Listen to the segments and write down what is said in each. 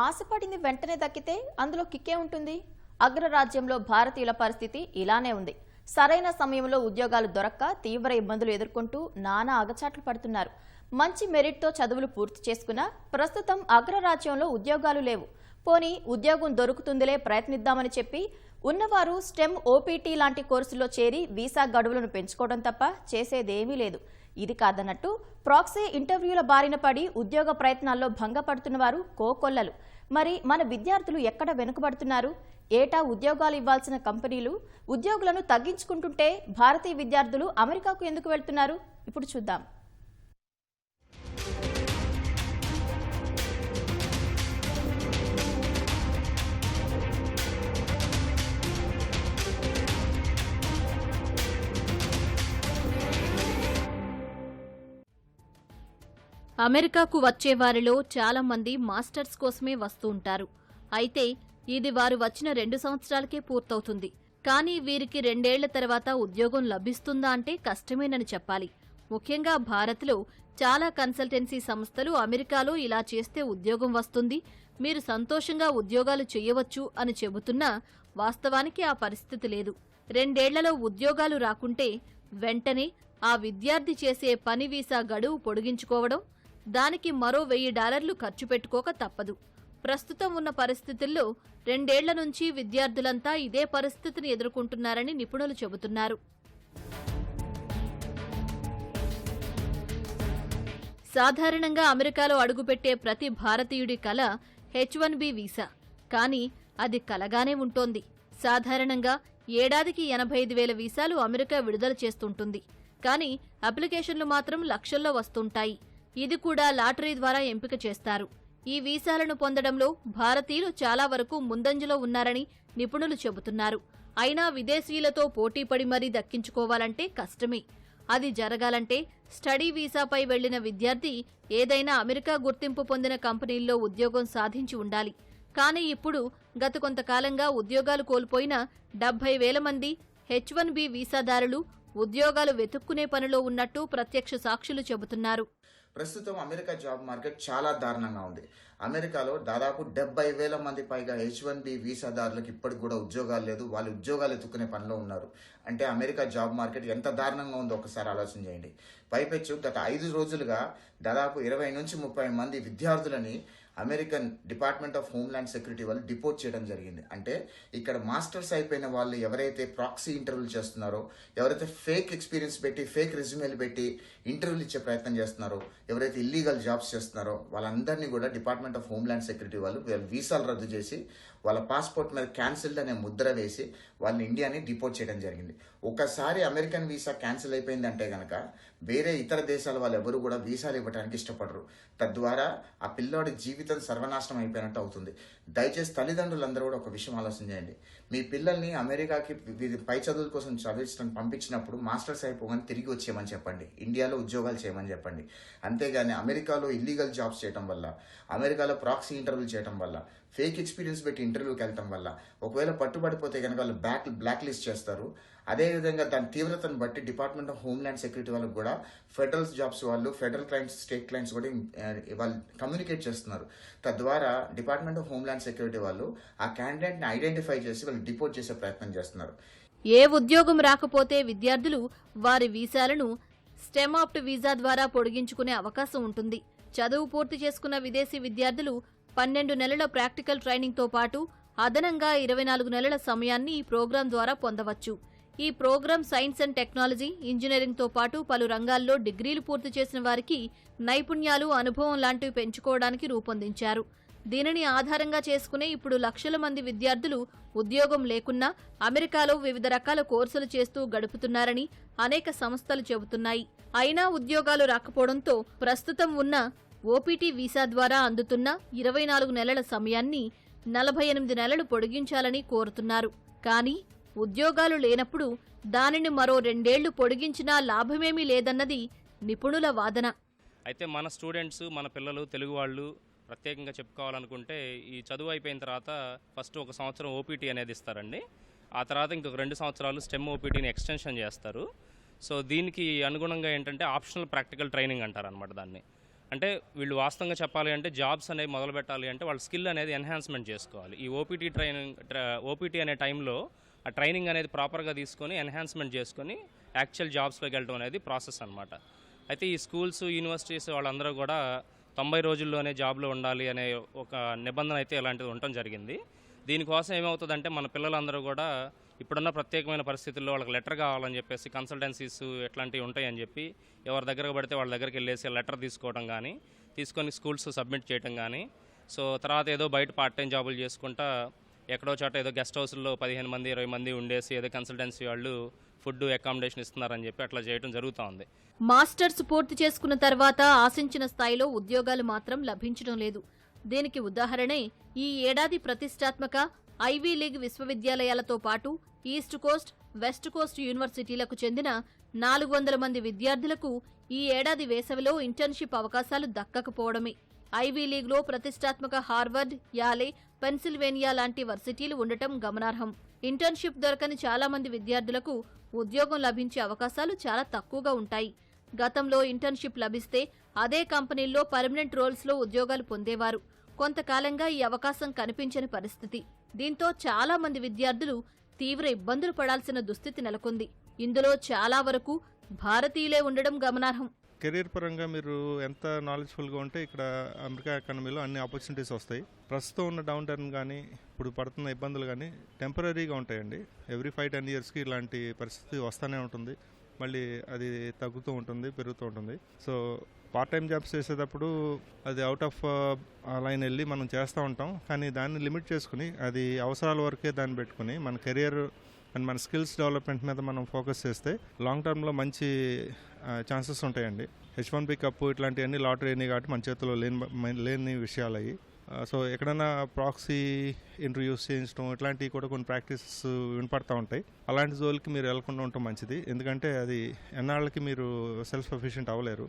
ఆశపడింది వెంటనే దక్కితే అందులో కిక్కే ఉంటుంది. అగ్రరాజ్యంలో భారతీయుల పరిస్థితి ఇలానే ఉంది. సరైన సమయంలో ఉద్యోగాలు దొరక్క తీవ్ర ఇబ్బందులు ఎదుర్కొంటూ నానా అగచాట్లు పడుతున్నారు. మంచి మెరిట్తో చదువులు పూర్తి చేసుకున్నా ప్రస్తుతం అగ్రరాజ్యంలో ఉద్యోగాలు లేవు. పోనీ ఉద్యోగం దొరుకుతుందిలే ప్రయత్నిద్దామని చెప్పి ఉన్నవారు స్టెమ్ ఓపీటీ లాంటి కోర్సుల్లో చేరి వీసా గడువులను పెంచుకోవడం తప్ప చేసేదేమీ లేదు. ఇది కాదన్నట్టు ప్రాక్సీ ఇంటర్వ్యూల బారిన పడి ఉద్యోగ ప్రయత్నాల్లో భంగపడుతున్న వారు కోకొల్లలు. మరి మన విద్యార్థులు ఎక్కడ వెనుకబడుతున్నారు? ఏటా ఉద్యోగాలు ఇవ్వాల్సిన కంపెనీలు ఉద్యోగులను తగ్గించుకుంటుంటే భారతీయ విద్యార్థులు అమెరికాకు ఎందుకు వెళ్తున్నారు? ఇప్పుడు చూద్దాం. అమెరికాకు వచ్చేవారిలో చాలా మంది మాస్టర్స్ కోసమే వస్తూ ఉంటారు. అయితే ఇది వారు వచ్చిన 2 సంవత్సరాలకే పూర్తవుతుంది. కానీ వీరికి 2 ఏళ్ల తర్వాత ఉద్యోగం లభిస్తుందా అంటే కష్టమేనని చెప్పాలి. ముఖ్యంగా భారత్లో చాలా కన్సల్టెన్సీ సంస్థలు అమెరికాలో ఇలా చేస్తే ఉద్యోగం వస్తుంది, మీరు సంతోషంగా ఉద్యోగాలు చేయవచ్చు అని చెబుతున్నా వాస్తవానికి ఆ పరిస్థితి లేదు. 2 ఏళ్లలో ఉద్యోగాలు రాకుంటే వెంటనే ఆ విద్యార్థి చేసే పని వీసా గడువు పొడిగించుకోవడం, దానికి మరో $1000 ఖర్చు పెట్టుకోక తప్పదు. ప్రస్తుతం ఉన్న పరిస్థితుల్లో 2 ఏళ్ల నుంచి విద్యార్థులంతా ఇదే పరిస్థితిని ఎదుర్కొంటున్నారని నిపుణులు చెబుతున్నారు. సాధారణంగా అమెరికాలో అడుగుపెట్టే ప్రతి భారతీయుడి కల H-1B వీసా. కానీ అది కలగానే ఉంటోంది. సాధారణంగా ఏడాదికి 85,000 వీసాలు అమెరికా విడుదల చేస్తుంటుంది. కానీ అప్లికేషన్లు మాత్రం లక్షల్లో వస్తుంటాయి. ఇది కూడా లాటరీ ద్వారా ఎంపిక చేస్తారు. ఈ వీసాలను పొందడంలో భారతీయులు చాలా వరకు ముందంజలో ఉన్నారని నిపుణులు చెబుతున్నారు. అయినా విదేశీయులతో పోటీపడి మరీ దక్కించుకోవాలంటే కష్టమే. అది జరగాలంటే స్టడీ వీసాపై వెళ్లిన విద్యార్థి ఏదైనా అమెరికా గుర్తింపు పొందిన కంపెనీల్లో ఉద్యోగం సాధించి ఉండాలి. కానీ ఇప్పుడు గత కొంతకాలంగా ఉద్యోగాలు కోల్పోయిన 70,000 మంది H-1B వీసాదారులు ఉద్యోగాలు వెతుక్కునే పనిలో ఉన్నట్టు ప్రత్యక్ష సాక్షులు చెబుతున్నారు. ప్రస్తుతం అమెరికా జాబ్ మార్కెట్ చాలా దారుణంగా ఉంది. అమెరికాలో దాదాపు 70,000 మంది పైగా H-1B వీసాదారులకు ఇప్పటికి కూడా ఉద్యోగాలు లేదు. వాళ్ళు ఉద్యోగాలు ఎత్తుకునే పనిలో ఉన్నారు. అంటే అమెరికా జాబ్ మార్కెట్ ఎంత దారుణంగా ఉందో ఒకసారి ఆలోచన చేయండి. పైపెచ్చు గత 5 రోజులుగా దాదాపు 20 నుంచి 30 మంది విద్యార్థులని American department of homeland security వాళ్ళు డిపోర్ట్ చేయడం జరిగింది. అంటే ఇక్కడ మాస్టర్స్ అయిపోయిన వాళ్ళు ఎవరైతే ప్రాక్సీ ఇంటర్వ్యూలు చేస్తున్నారో, ఎవరైతే ఫేక్ ఎక్స్పీరియన్స్ పెట్టి ఫేక్ రెజ్యూమేలు పెట్టి ఇంటర్వ్యూలు ఇచ్చే ప్రయత్నం చేస్తున్నారో, ఎవరైతే ఇల్లీగల్ జాబ్స్ చేస్తున్నారో వాళ్ళందరినీ కూడా డిపార్ట్మెంట్ ఆఫ్ హోమ్ల్యాండ్ సెక్యూరిటీ వాళ్ళు వీసాలు రద్దు చేసి వాళ్ళ పాస్పోర్ట్ మీద క్యాన్సిల్డ్ అనే ముద్ర వేసి వాళ్ళని ఇండియాని డిపోర్ట్ చేయడం జరిగింది. ఒకసారి అమెరికన్ వీసా క్యాన్సిల్ అయిపోయిందంటే కనుక వేరే ఇతర దేశాల వాళ్ళు ఎవరు కూడా వీసాలు ఇవ్వడానికి ఇష్టపడరు. తద్వారా ఆ పిల్లోడి జీవితం సర్వనాశనం అయిపోయినట్టు అవుతుంది. దయచేసి తల్లిదండ్రులందరూ కూడా ఒక విషయం ఆలోచన చేయండి. మీ పిల్లల్ని అమెరికాకి పై చదువుల కోసం చదివించడానికి పంపించినప్పుడు మాస్టర్స్ అయిపోగానే తిరిగి వచ్చేయమని చెప్పండి. ఇండియాలో ఉద్యోగాలు చేయమని చెప్పండి. అంతేగాని అమెరికాలో ఇల్లీగల్ జాబ్స్ చేయడం వల్ల, అమెరికాలో ప్రాక్సీ ఇంటర్వ్యూలు చేయడం వల్ల, ఫేక్ ఎక్స్పీరియన్స్ పెట్టి ఇంటర్వ్యూకి వెళ్ళటం వల్ల ఒకవేళ పట్టుబడిపోతే కనుక వాళ్ళు బ్లాక్ లిస్ట్ చేస్తారు. అదేవిధంగా దాని తీవ్రతను బట్టి డిపార్ట్మెంట్ ఆఫ్ హోమ్ల్యాండ్ సెక్యూరిటీ వాళ్ళకి కూడా ఫెడరల్ జాబ్స్ వాళ్ళు, ఫెడరల్ క్లయింట్స్, స్టేట్ క్లయింట్స్ కూడా వాళ్ళు కమ్యూనికేట్ చేస్తున్నారు. తద్వారా డిపార్ట్మెంట్ ఆఫ్ హోమ్ల్యాండ్ సెక్యూరిటీ వాళ్ళు ఆ క్యాండిడేట్ని ఐడెంటిఫై చేసి వాళ్ళు డిపోర్ట్ చేసే ప్రయత్నం చేస్తున్నారు. ఏ ఉద్యోగం రాకపోతే విద్యార్థులు వారి వీసాలను స్టెమ్ ఆప్ట్ వీసా ద్వారా పొడిగించుకునే అవకాశం ఉంటుంది. చదువు పూర్తి చేసుకున్న విదేశీ విద్యార్థులు 12 నెలల ప్రాక్టికల్ ట్రైనింగ్తో పాటు అదనంగా 24 నెలల సమయాన్ని ఈ ప్రోగ్రాం ద్వారా పొందవచ్చు. ఈ ప్రోగ్రాం సైన్స్ అండ్ టెక్నాలజీ, ఇంజనీరింగ్తో పాటు పలు రంగాల్లో డిగ్రీలు పూర్తి చేసిన వారికి నైపుణ్యాలు, అనుభవం లాంటివి పెంచుకోవడానికి రూపొందించారు. దీనిని ఆధారంగా చేసుకునే ఇప్పుడు లక్షల మంది విద్యార్థులు ఉద్యోగం లేకున్నా అమెరికాలో వివిధ రకాల కోర్సులు చేస్తూ గడుపుతున్నారని అనేక సంస్థలు చెబుతున్నాయి. అయినా ఉద్యోగాలు రాకపోవడంతో ప్రస్తుతం ఉన్న ఓపీటీ వీసా ద్వారా అందుతున్న 24 నెలల సమయాన్ని 48 నెలలు పొడిగించాలని కోరుతున్నారు. కానీ ఉద్యోగాలు లేనప్పుడు దానిని మరో 2 ఏళ్లు పొడిగించినా లాభమేమీ లేదన్నది నిపుణుల వాదన. అయితే మన స్టూడెంట్స్, మన పిల్లలు, తెలుగు వాళ్ళు ప్రత్యేకంగా చెప్పుకోవాలనుకుంటే ఈ చదువు అయిపోయిన తర్వాత ఫస్ట్ 1 సంవత్సరం ఓపీటీ అనేది ఇస్తారండి. ఆ తర్వాత ఇంకొక 2 సంవత్సరాలు స్టెమ్ ఓపీటీని ఎక్స్టెన్షన్ చేస్తారు. సో దీనికి అనుగుణంగా ఏంటంటే ఆప్షనల్ ప్రాక్టికల్ ట్రైనింగ్ అంటారు అనమాట దాన్ని. అంటే వీళ్ళు వాస్తవంగా చెప్పాలి అంటే జాబ్స్ అనేవి మొదలు పెట్టాలి అంటే వాళ్ళ స్కిల్ అనేది ఎన్హాన్స్మెంట్ చేసుకోవాలి. ఈ ఓపీటీ అనే టైంలో ఆ ట్రైనింగ్ అనేది ప్రాపర్గా తీసుకొని ఎన్హాన్స్మెంట్ చేసుకొని యాక్చువల్ జాబ్స్లోకి వెళ్ళడం అనేది ప్రాసెస్ అనమాట. అయితే ఈ స్కూల్స్, యూనివర్సిటీస్ వాళ్ళందరూ కూడా 90 రోజుల్లోనే జాబ్లో ఉండాలి అనే ఒక నిబంధన అయితే ఇలాంటిది ఉండటం జరిగింది. దీనికోసం ఏమవుతుందంటే మన పిల్లలందరూ కూడా ఇప్పుడున్న ప్రత్యేకమైన పరిస్థితుల్లో వాళ్ళకి లెటర్ కావాలని చెప్పేసి కన్సల్టెన్సీస్ ఎట్లాంటివి ఉంటాయని చెప్పి ఎవరి దగ్గరకు పడితే వాళ్ళ దగ్గరికి వెళ్ళేసి లెటర్ తీసుకోవడం కానీ, తీసుకొని స్కూల్స్ సబ్మిట్ చేయడం కానీ, సో తర్వాత ఏదో బయట పార్ట్ టైం జాబులు చేసుకుంటా ఎక్కడో చోట ఏదో గెస్ట్ హౌస్లో 15 మంది 20 మంది ఉండేసి ఏదో కన్సల్టెన్సీ వాళ్ళు ఫుడ్ అకామిడేషన్ ఇస్తున్నారని చెప్పి అట్లా చేయడం జరుగుతూ ఉంది. మాస్టర్స్ పూర్తి చేసుకున్న తర్వాత ఆశించిన స్థాయిలో ఉద్యోగాలు మాత్రం లభించడం లేదు. దీనికి ఉదాహరణే ఈ ఏడాది ప్రతిష్టాత్మక ఐవీ లీగ్ విశ్వవిద్యాలయాలతో పాటు ఈస్ట్ కోస్ట్, వెస్ట్ కోస్ట్ యూనివర్సిటీలకు చెందిన 400 మంది విద్యార్థులకు ఈ ఏడాది వేసవిలో ఇంటర్న్షిప్ అవకాశాలు దక్కకపోవడమే. ఐవీ లీగ్లో ప్రతిష్టాత్మక హార్వర్డ్, యాలే, పెన్సిల్వేనియా లాంటి వర్సిటీలు ఉండటం గమనార్హం. ఇంటర్న్షిప్ దొరకని చాలా మంది విద్యార్థులకు ఉద్యోగం లభించే అవకాశాలు చాలా తక్కువగా ఉంటాయి. గతంలో ఇంటర్న్షిప్ లభిస్తే అదే కంపెనీల్లో పర్మనెంట్ రోల్స్లో ఉద్యోగాలు పొందేవారు. కొంతకాలంగా ఈ అవకాశం కనిపించని పరిస్థితి. దీంతో చాలా మంది విద్యార్థులు తీవ్ర ఇబ్బందులు పడాల్సిన దుస్థితి నెలకొంది. ఇందులో చాలా వరకు భారతీయులే ఉండడం గమనార్హం. కెరీర్ పరంగా మీరు ఎంత నాలెడ్జ్ఫుల్గా ఉంటే ఇక్కడ అమెరికా ఎకానమీలో అన్ని ఆపర్చునిటీస్ వస్తాయి. ప్రస్తుతం ఉన్న డౌన్ టర్న్ కానీ ఇప్పుడు పడుతున్న ఇబ్బందులు కానీ టెంపరీగా ఉంటాయండి. ఎవ్రీ 5-10 ఇయర్స్కి ఇలాంటి పరిస్థితి వస్తూనే ఉంటుంది. మళ్ళీ అది తగ్గుతూ ఉంటుంది, పెరుగుతూ ఉంటుంది. సో పార్ట్ టైం జాబ్స్ చేసేటప్పుడు అది అవుట్ ఆఫ్ లైన్ వెళ్ళి మనం చేస్తూ ఉంటాం. కానీ దాన్ని లిమిట్ చేసుకుని అది అవసరాల వరకే దాన్ని పెట్టుకుని మన కెరియర్ అండ్ మన స్కిల్స్ డెవలప్మెంట్ మీద మనం ఫోకస్ చేస్తే లాంగ్ టర్మ్లో మంచి ఛాన్సెస్ ఉంటాయండి. H1B కప్పు ఇట్లాంటివన్నీ లాటరీ అయినాయి కాబట్టి మన చేతిలో లేని విషయాలు అయ్యి. సో ఎక్కడైనా ప్రాక్సీ ఇంటర్వ్యూస్ చేయించడం ఇట్లాంటివి కూడా కొన్ని ప్రాక్టీసెస్ వినపడతా ఉంటాయి. అలాంటి జోలికి మీరు వెళ్లకుండా ఉండటం మంచిది. ఎందుకంటే అది ఎన్నాళ్ళకి మీరు సెల్ఫ్ సఫిషియెంట్ అవ్వలేరు.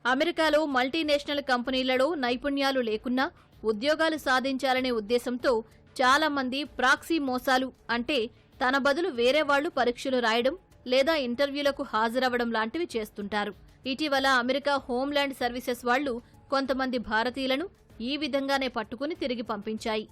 అమెరికాలో మల్టీనేషనల్ కంపెనీలలో నైపుణ్యాలు లేకున్నా ఉద్యోగాలు సాధించాలనే ఉద్దేశంతో చాలా మంది ప్రాక్సీ మోసాలు అంటే తన బదులు వేరే వాళ్లు పరీక్షలు రాయడం లేదా ఇంటర్వ్యూలకు హాజరవ్వడం లాంటివి చేస్తుంటారు. ఇటీవల అమెరికా హోంల్యాండ్ సర్వీసెస్ వాళ్లు కొంతమంది భారతీయులను ఈ విధంగానే పట్టుకుని తిరిగి పంపించాయి.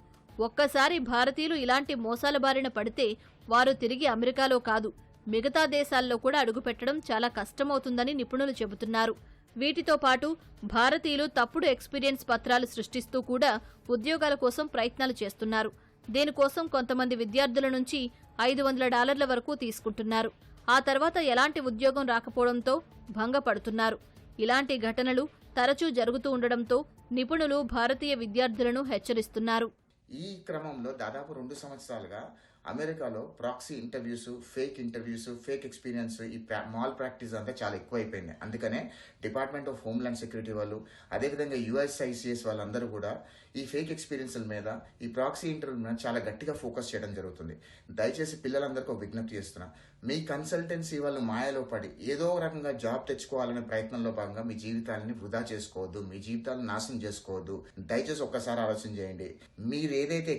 ఒక్కసారి భారతీయులు ఇలాంటి మోసాల బారిన పడితే వారు తిరిగి అమెరికాలో కాదు, మిగతా దేశాల్లో కూడా అడుగుపెట్టడం చాలా కష్టమవుతుందని నిపుణులు చెబుతున్నారు. వీటితో పాటు భారతీయులు తప్పుడు ఎక్స్పీరియన్స్ పత్రాలు సృష్టిస్తూ కూడా ఉద్యోగాల కోసం ప్రయత్నాలు చేస్తున్నారు. దీనికోసం కొంతమంది విద్యార్థుల నుంచి $500 వరకు తీసుకుంటున్నారు. ఆ తర్వాత ఎలాంటి ఉద్యోగం రాకపోవడంతో భంగపడుతున్నారు. ఇలాంటి ఘటనలు తరచూ జరుగుతూ ఉండడంతో నిపుణులు భారతీయ విద్యార్థులను హెచ్చరిస్తున్నారు. ఈ క్రమంలో దాదాపు 2 సంవత్సరాలుగా అమెరికాలో ప్రాక్సీ ఇంటర్వ్యూస్, ఫేక్ ఎక్స్పీరియన్స్, ఈ మాల్ ప్రాక్టీస్ అంతా చాలా ఎక్కువైపోయింది. అందుకనే డిపార్ట్మెంట్ ఆఫ్ హోమ్ల్యాండ్ సెక్యూరిటీ వాళ్ళు, అదేవిధంగా USICS వాళ్ళందరూ కూడా ఈ ఫేక్ ఎక్స్పీరియన్స్ల మీద, ఈ ప్రాక్సీ ఇంటర్వ్యూ మీద చాలా గట్టిగా ఫోకస్ చేయడం జరుగుతుంది. దయచేసి పిల్లలందరికీ ఒక విజ్ఞప్తి చేస్తున్నా, మీ కన్సల్టెన్సీ వాళ్ళు మాయలో పడి ఏదో రకంగా జాబ్ తెచ్చుకోవాలనే ప్రయత్నంలో భాగంగా మీ జీవితాలని వృధా చేసుకోవద్దు, మీ జీవితాలను నాశనం చేసుకోవద్దు. దయచేసి ఒక్కసారి ఆలోచన చేయండి. మీరు ఏదైతే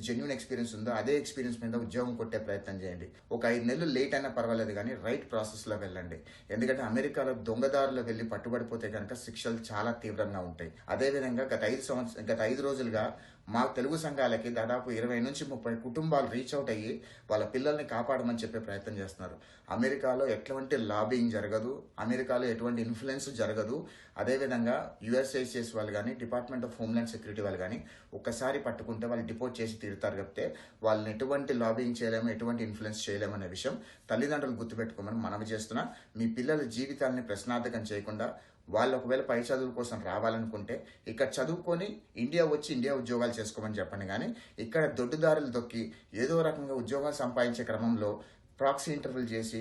జెన్యూన్ ఎక్స్పీరియన్స్ ఉందో అదే ఎక్స్పీరియన్స్ మీద ఉద్యోగం కొట్టే ప్రయత్నం చేయండి. ఒక 5 నెలలు లేట్ అయినా పర్వాలేదు, కానీ రైట్ ప్రాసెస్లో వెళ్ళండి. ఎందుకంటే అమెరికాలో దొంగదారులు వెళ్ళి పట్టుబడిపోతే కనుక శిక్షలు చాలా తీవ్రంగా ఉంటాయి. అదేవిధంగా గత 5 రోజులుగా మా తెలుగు సంఘాలకి దాదాపు 20 నుంచి 30 కుటుంబాలు రీచ్ అవుట్ అయ్యి వాళ్ళ పిల్లల్ని కాపాడమని చెప్పే ప్రయత్నం చేస్తున్నారు. అమెరికాలో ఎటువంటి లాబింగ్ జరగదు, అమెరికాలో ఎటువంటి ఇన్ఫ్లుయెన్స్ జరగదు. అదేవిధంగా USICS వాళ్ళు కానీ, డిపార్ట్మెంట్ ఆఫ్ హోమ్ల్యాండ్ సెక్యూరిటీ వాళ్ళు కానీ ఒక్కసారి పట్టుకుంటే వాళ్ళు డిపోర్ట్ చేసి తీరుతారు. చెప్తే వాళ్ళని ఎటువంటి లాబింగ్ చేయలేము, ఎటువంటి ఇన్ఫ్లుయెన్స్ చేయలేము అనే విషయం తల్లిదండ్రులు గుర్తుపెట్టుకోమని మనవి చేస్తున్నా. మీ పిల్లల జీవితాలని ప్రశ్నార్థకం చేయకుండా వాళ్ళు ఒకవేళ పై చదువుల కోసం రావాలనుకుంటే ఇక్కడ చదువుకొని ఇండియా వచ్చి ఇండియా ఉద్యోగాలు చేసుకోమని చెప్పండి. కానీ ఇక్కడ దొడ్డుదారులు దొక్కి ఏదో రకంగా ఉద్యోగాలు సంపాదించే క్రమంలో ప్రాక్సీ ఇంటర్వ్యూలు చేసి,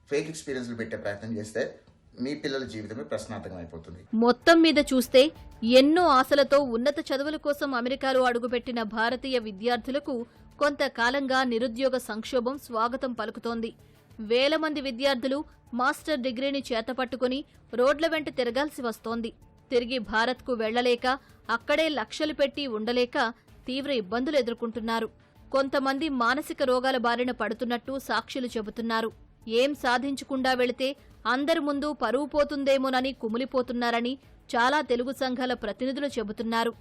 ఫేక్ ఎక్స్పీరియన్స్లు పెట్టే ప్రయత్నం చేస్తే మీ పిల్లల జీవితమే ప్రశ్నార్థకం అయిపోతుంది. మొత్తం మీద చూస్తే ఎన్నో ఆశలతో ఉన్నత చదువుల కోసం అమెరికాలో అడుగుపెట్టిన భారతీయ విద్యార్థులకు కొంతకాలంగా నిరుద్యోగ సంక్షోభం స్వాగతం పలుకుతోంది. వేల మంది విద్యార్థులు మాస్టర్ డిగ్రీని చేతపట్టుకుని రోడ్ల వెంట తిరగాల్సి వస్తోంది. తిరిగి భారత్కు వెళ్లలేక, అక్కడే లక్షలు పెట్టి ఉండలేక తీవ్ర ఇబ్బందులు ఎదుర్కొంటున్నారు. కొంతమంది మానసిక రోగాల బారిన పడుతున్నట్టు సాక్షులు చెబుతున్నారు. ఏం సాధించకుండా వెళితే అందరి ముందు పరువు పోతుందేమోనని కుమిలిపోతున్నారని చాలా తెలుగు సంఘాల ప్రతినిధులు చెబుతున్నారు.